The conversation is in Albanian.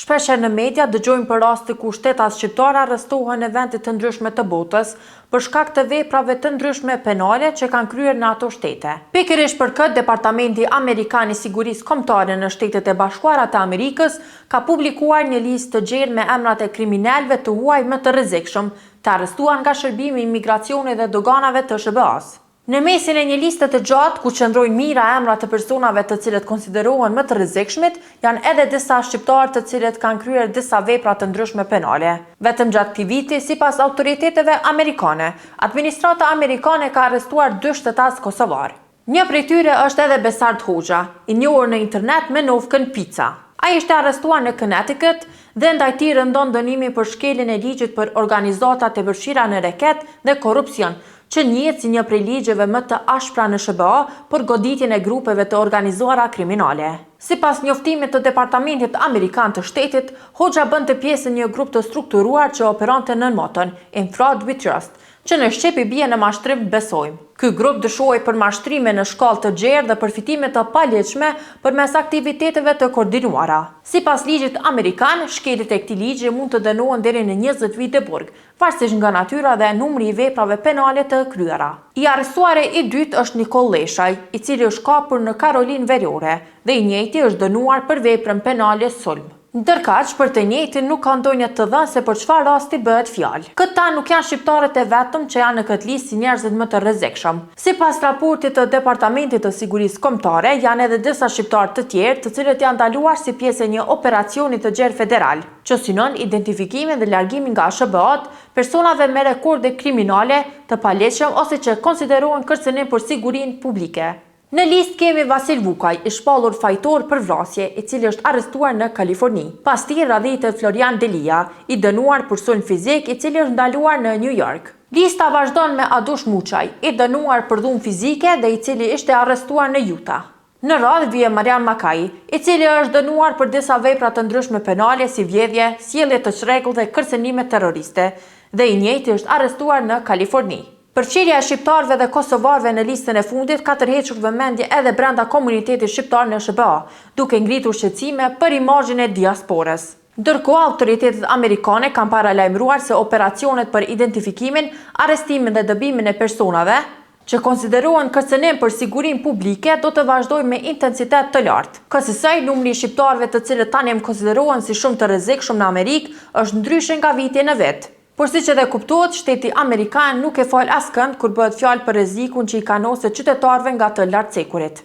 Shpesher në media dëgjojmë për raste ku shtetas shqiptar arrestohen në vende të ndryshme të botës për shkak të veprave të ndryshme penale që kanë kryer në ato shtete. Pikërisht për këtë, Departamenti Amerikan i Sigurisë Kombëtare në Shtetet e Bashkuara të Amerikës ka publikuar një listë të gjerë me emrat e kriminalëve të huaj më të rrezikshëm të arrestuar nga Shërbimi i Imigracionit dhe Doganave të SBA-s. Në mesin e një liste të gjatë, ku qëndrojnë mira emra të personave të cilët konsiderohen më të rrezikshmit, janë edhe disa shqiptarë të cilët kanë kryer disa vepra të ndryshme penale. Vetëm gjatë këtij viti, sipas autoriteteve amerikane, administrata amerikane ka arrestuar 2 shtetas kosovar. Një prej tyre është edhe Besart Hoxha, i njohur në internet me novkën Pica. Ai ishte arrestuar në Connecticut dhe ndaj tij rëndon dënimi për shkeljen e ligjit për organizatat e vërshira në reket dhe korrupsion, që njihet si një prej ligjeve më të ashpra në SBA për goditjen e grupeve të organizuara kriminale. Sipas njoftimit të Departamentit Amerikan të Shtetit, Hoxha bënte pjesë në një grup të strukturuar që operonte nën motën In Fraud We Trust, që në shqip i bie në mashtrim besojmë. Ky grup dëshoi për mashtrime në shkallë të gjerë dhe përfitime të palegjshme përmes aktiviteteve të koordinuara. Sipas ligjit amerikan, shkeljet e këtij ligji mund të dënohen deri në 20 vite burg, varësisht nga natyra dhe numri i veprave penale të kryera. I arrestuari i dytë është Nikol Leshaj, i cili është kapur në Karolinë Veriore, dhe i njëjti është dënuar për veprën penale sulm. Ndërkaq, për të njëjtin nuk ka ndonjë të dhënë se për çfarë rasti bëhet fjalë. Këta nuk janë shqiptarët e vetëm që janë në këtë listë si njerëzit më të rrezikshëm. Sipas raportit të Departamentit të Sigurisë Kombëtare, janë edhe disa shqiptarë të tjerë të cilët janë ndaluar si pjesë e një operacioni të gjerë federal, që synon identifikimin dhe largimin nga SBA-t personave me rekorde kriminale të palegjshëm ose që konsiderohen kërcënim për sigurinë publike. Në listë kemi Vasil Vukaj, i shpallur fajtor për vrasje, i cili është arrestuar në Kaliforni. Pas tij radhitet Florian Delia, i dënuar për sulm fizik, i cili është ndaluar në New York. Lista vazhdon me Adush Muçaj, i dënuar për dhunë fizike dhe i cili ishte arrestuar në Utah. Në radhë vije Marian Makai, i cili është dënuar për disa vepra të ndryshme penale si vjedhje, sjellje të çrregull dhe kërcënime terroriste, dhe i njëjti është arrestuar në Kaliforni. Përfshirja e shqiptarëve dhe kosovarëve në listën e fundit ka tërhequr vëmendje edhe brenda komunitetit shqiptar në SBA, duke ngritur shqetësime për imazhin e diasporës. Ndërkohë, autoritetet amerikane kanë paralajmëruar se operacionet për identifikimin, arrestimin dhe dëbimin e personave që konsiderohen kërcënim për sigurinë publike do të vazhdojnë me intensitet të lartë. Kësaj, numri i shqiptarëve të cilët tani konsiderohen si shumë të rrezikshëm në Amerikë është ndryshe nga viti në vit. Por siç edhe kuptohet, shteti amerikan nuk e fal askënd kur bëhet fjalë për rrezikun që i kanosë qytetarëve nga të lartcekurit.